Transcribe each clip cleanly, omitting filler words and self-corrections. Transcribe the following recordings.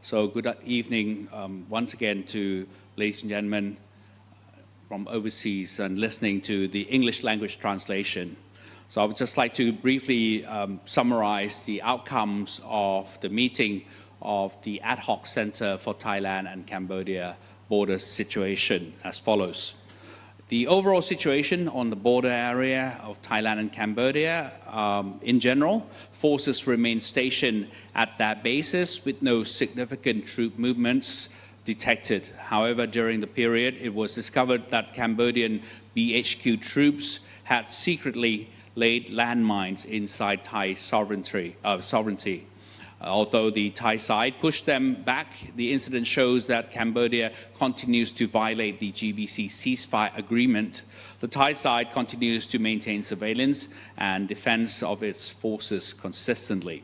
So good evening once again to ladies and gentlemen from overseas and listening to the English language translation. So I would just like to briefly summarize the outcomes of the meeting of the Ad Hoc Centre for Thailand and Cambodia Border Situation as follows. The overall situation on the border area of Thailand and Cambodia, in general, forces remain stationed at that basis with no significant troop movements detected. However, during the period, it was discovered that Cambodian BHQ troops had secretly laid landmines inside Thai sovereignty. Although the Thai side pushed them back, the incident shows that Cambodia continues to violate the GBC ceasefire agreement. The Thai side continues to maintain surveillance and defense of its forces consistently.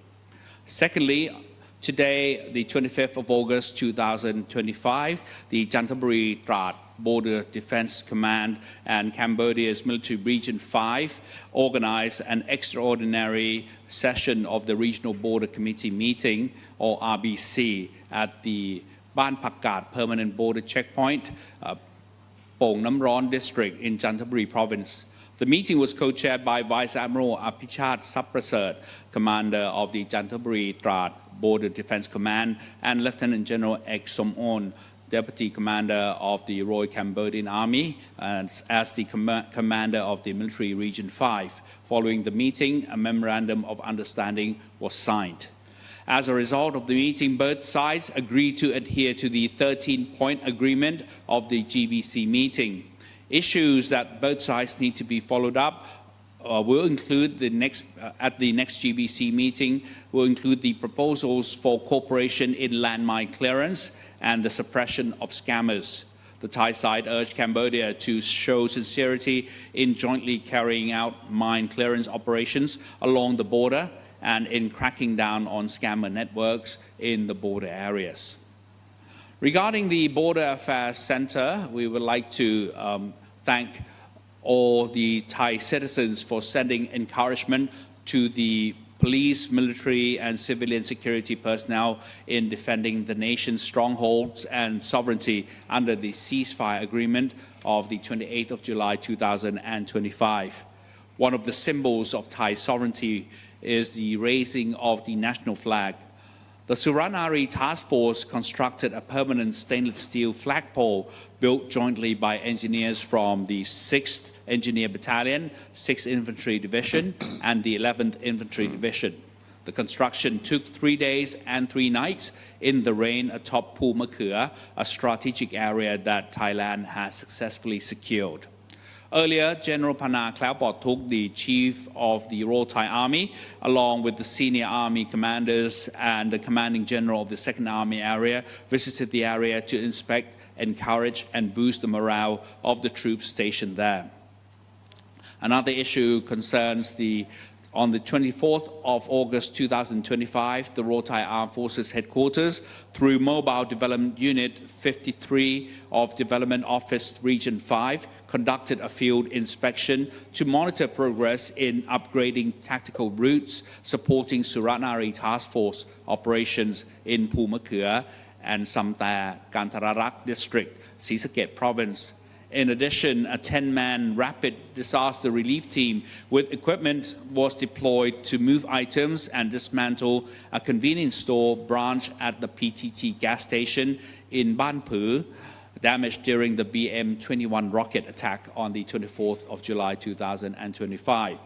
Secondly, today, the 25th of August 2025, the Chantaburi Trat Border Defense Command and Cambodia's Military Region 5 organized an extraordinary session of the Regional Border Committee meeting, or RBC, at the Ban Pakkat Permanent Border Checkpoint, Pong Nam Ron District in Chantaburi Province. The meeting was co-chaired by Vice Admiral Apichat Saprasert, Commander of the Chantaburi Trat Border Defense Command, and Lieutenant General Ek Som On, Deputy Commander of the Royal Cambodian Army, as the Commander of the Military Region 5. Following the meeting, a memorandum of understanding was signed. As a result of the meeting, both sides agreed to adhere to the 13-point agreement of the GBC meeting. Issues that both sides need to be followed up will include at the next GBC meeting, will include the proposals for cooperation in landmine clearance and the suppression of scammers. The Thai side urged Cambodia to show sincerity in jointly carrying out mine clearance operations along the border and in cracking down on scammer networks in the border areas. Regarding the Border Affairs Centre, we would like to thank all the Thai citizens for sending encouragement to the police, military, and civilian security personnel in defending the nation's strongholds and sovereignty under the ceasefire agreement of the 28th of July 2025. One of the symbols of Thai sovereignty is the raising of the national flag. The Suranari Task Force constructed a permanent stainless steel flagpole built jointly by engineers from the 6th Engineer Battalion, 6th Infantry Division, and the 11th Infantry Division. The construction took 3 days and 3 nights in the rain atop Phu Makhur, a strategic area that Thailand has successfully secured. Earlier, General Pana Klaupotthuk, the Chief of the Royal Thai Army, along with the senior army commanders and the Commanding General of the 2nd Army area, visited the area to inspect, encourage, and boost the morale of the troops stationed there. Another issue concerns on the 24th of August 2025, the Royal Thai Armed Forces Headquarters, through Mobile Development Unit 53 of Development Office Region 5, conducted a field inspection to monitor progress in upgrading tactical routes, supporting Suranari Task Force operations in Phu Makhur and Samta Kantararak District,ศรีสะเกษ Province. In addition, a 10-man rapid disaster relief team with equipment was deployed to move items and dismantle a convenience store branch at the PTT gas station in Ban Phu, damaged during the BM-21 rocket attack on the 24th of July 2025.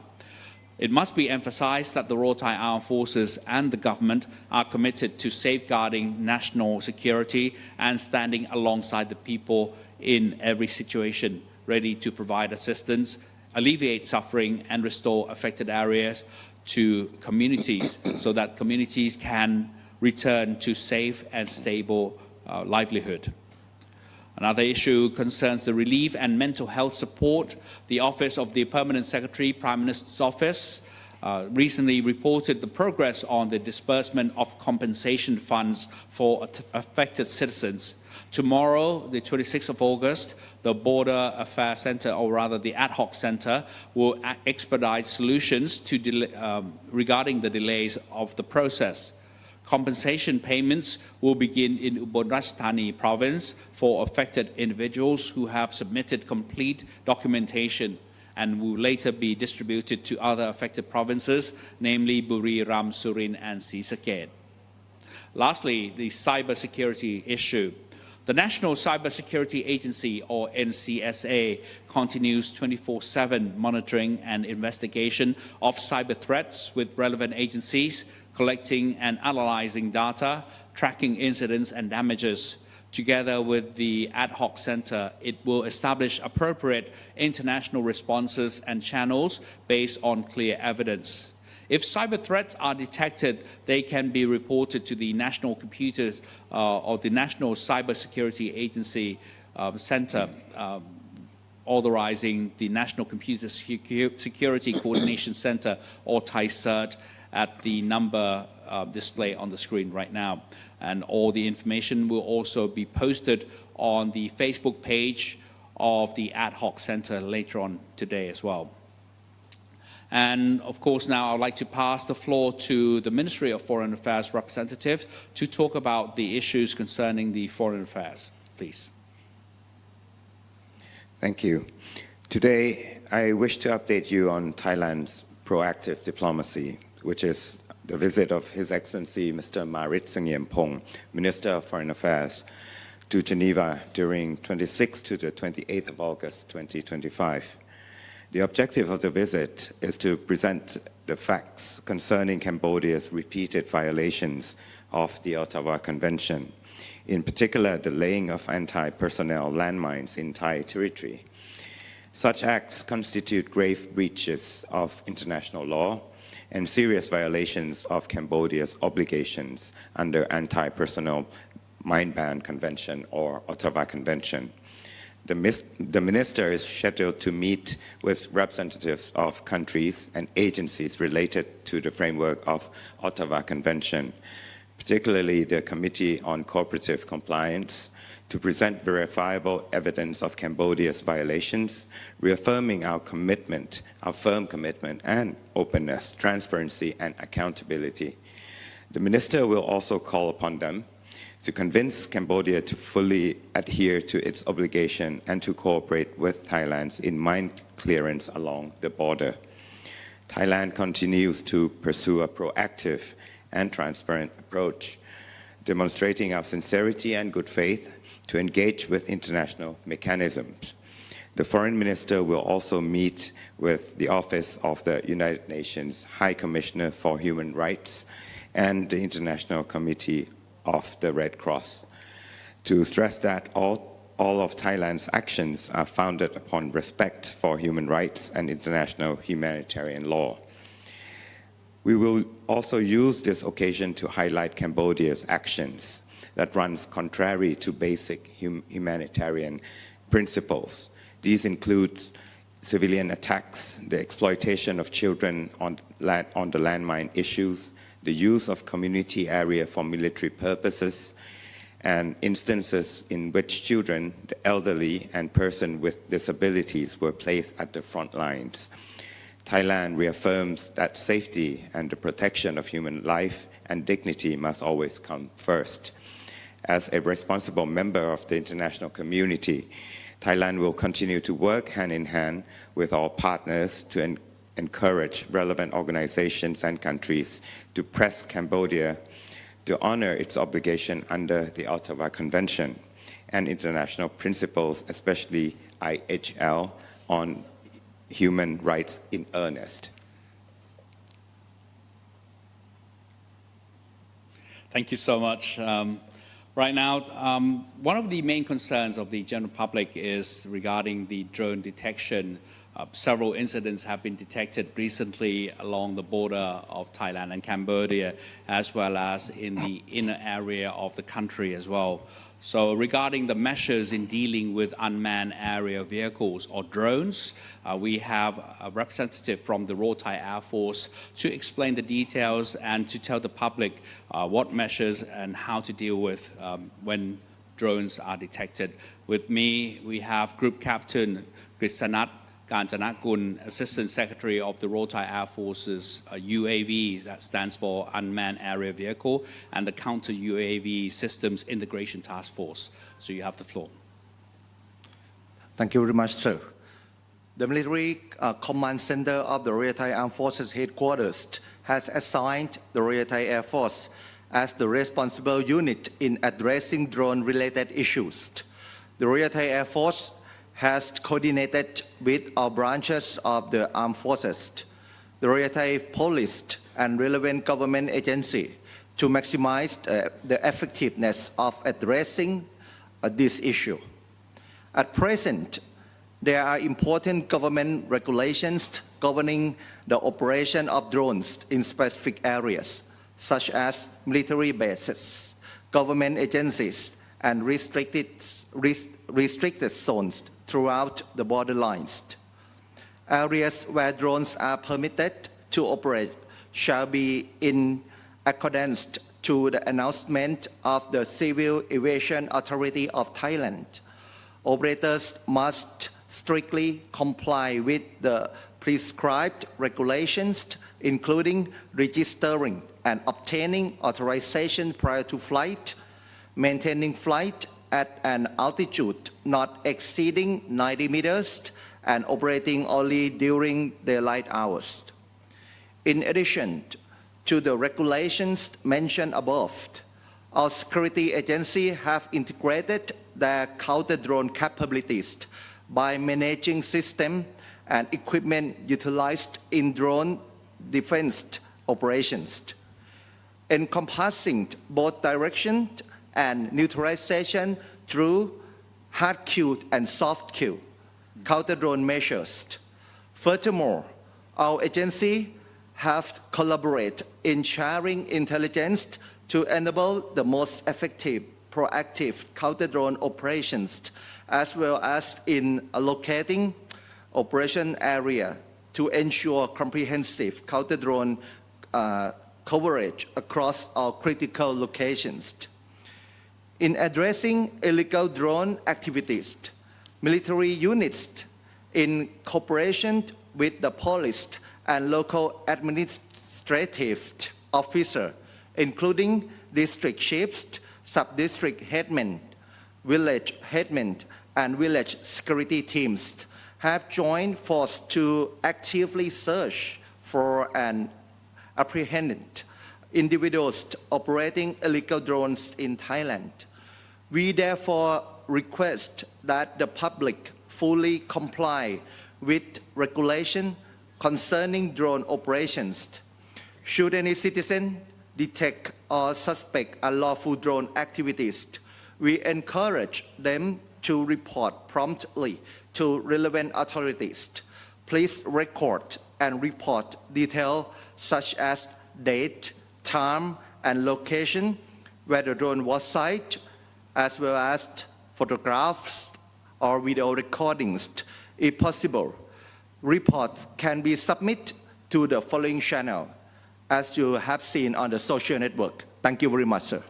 It must be emphasized that the Royal Thai Armed Forces and the government are committed to safeguarding national security and standing alongside the people in every situation, ready to provide assistance, alleviate suffering, and restore affected areas to communities so that communities can return to safe and stable livelihood. Another issue concerns the relief and mental health support. The Office of the Permanent Secretary, Prime Minister's Office, recently reported the progress on the disbursement of compensation funds for affected citizens. Tomorrow, the 26th of August, the Border Affairs Centre, or rather the Ad Hoc Centre, will expedite solutions to regarding the delays of the process. Compensation payments will begin in Ubon Ratchathani province for affected individuals who have submitted complete documentation and will later be distributed to other affected provinces, namely Buriram, Surin, and Srisaket. Lastly, the cybersecurity issue. The National Cybersecurity Agency, or NCSA, continues 24/7 monitoring and investigation of cyber threats with relevant agencies, collecting and analyzing data, tracking incidents and damages. Together with the Ad Hoc Centre, it will establish appropriate international responses and channels based on clear evidence. If cyber threats are detected, they can be reported to the National Computers or the National Cybersecurity Agency Centre, authorizing the National Computer Security Coordination Centre, or TICERT, at the number displayed on the screen right now. And all the information will also be posted on the Facebook page of the Ad Hoc Centre later on today as well. And of course, now I'd like to pass the floor to the Ministry of Foreign Affairs representative to talk about the issues concerning the foreign affairs. Please. Thank you. Today, I wish to update you on Thailand's proactive diplomacy, which is the visit of His Excellency Mr. Marit Sangyeampong, Minister of Foreign Affairs, to Geneva during 26th to the 28th of August 2025. The objective of the visit is to present the facts concerning Cambodia's repeated violations of the Ottawa Convention, in particular the laying of anti-personnel landmines in Thai territory. Such acts constitute grave breaches of international law and serious violations of Cambodia's obligations under Anti-Personnel Mine Ban Convention, or Ottawa Convention. The minister is scheduled to meet with representatives of countries and agencies related to the framework of Ottawa Convention, particularly the Committee on Cooperative Compliance, to present verifiable evidence of Cambodia's violations, reaffirming our commitment, our firm commitment and openness, transparency and accountability. The minister will also call upon them to convince Cambodia to fully adhere to its obligation and to cooperate with Thailand in mine clearance along the border. Thailand continues to pursue a proactive and transparent approach, demonstrating our sincerity and good faith to engage with international mechanisms. The Foreign Minister will also meet with the Office of the United Nations High Commissioner for Human Rights and the International Committee of the Red Cross to stress that all of Thailand's actions are founded upon respect for human rights and international humanitarian law. We will also use this occasion to highlight Cambodia's actions that runs contrary to basic humanitarian principles. These include civilian attacks, the exploitation of children on the landmine issues, the use of community area for military purposes, and instances in which children, the elderly, and persons with disabilities were placed at the front lines. Thailand reaffirms that safety and the protection of human life and dignity must always come first. As a responsible member of the international community, Thailand will continue to work hand in hand with our partners to encourage relevant organizations and countries to press Cambodia to honor its obligation under the Ottawa Convention and international principles, especially IHL, on human rights in earnest. Thank you so much. Right now, one of the main concerns of the general public is regarding the drone detection. Several incidents have been detected recently along the border of Thailand and Cambodia, as well as in the inner area of the country as well. So regarding the measures in dealing with unmanned aerial vehicles or drones, we have a representative from the Royal Thai Air Force to explain the details and to tell the public what measures and how to deal with when drones are detected. With me, we have Group Captain Grisanat Kanjanakul, Assistant Secretary of the Royal Thai Air Force's UAV, that stands for Unmanned Area Vehicle, and the Counter UAV Systems Integration Task Force. So you have the floor. Thank you very much, sir. The Military Command Center of the Royal Thai Armed Forces Headquarters has assigned the Royal Thai Air Force as the responsible unit in addressing drone-related issues. The Royal Thai Air Force has coordinated with our branches of the armed forces, the Royal Thai Police and relevant government agency to maximize the effectiveness of addressing this issue. At present, there are important government regulations governing the operation of drones in specific areas, such as military bases, government agencies, and restricted zones throughout the border lines. Areas where drones are permitted to operate shall be in accordance to the announcement of the Civil Aviation Authority of Thailand. Operators must strictly comply with the prescribed regulations, including registering and obtaining authorization prior to flight, maintaining flight at an altitude not exceeding 90 meters, and operating only during daylight hours. In addition to the regulations mentioned above, our security agencies have integrated their counter-drone capabilities by managing systems and equipment utilized in drone defense operations, encompassing both direction and neutralization through hard kill and soft kill counter-drone measures. Furthermore, our agency have collaborated in sharing intelligence to enable the most effective proactive counter-drone operations, as well as in allocating operation area to ensure comprehensive counter-drone coverage across our critical locations. In addressing illegal drone activities, military units in cooperation with the police and local administrative officers, including district chiefs, sub-district headmen, village headmen, and village security teams, have joined forces to actively search for and apprehend individuals operating illegal drones in Thailand. We therefore request that the public fully comply with regulation concerning drone operations. Should any citizen detect or suspect unlawful drone activities, we encourage them to report promptly to relevant authorities. Please record and report details such as date, time, and location where the drone was sighted, as well as photographs or video recordings. If possible, reports can be submitted to the following channel, as you have seen on the social network. Thank you very much, sir.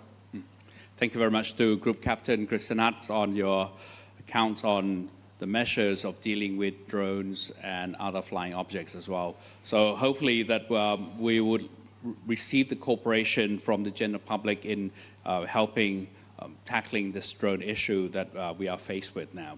Thank you very much to Group Captain Krishnanath on your accounts on the measures of dealing with drones and other flying objects as well. So hopefully that we would receive the cooperation from the general public in helping tackling this drone issue that we are faced with now.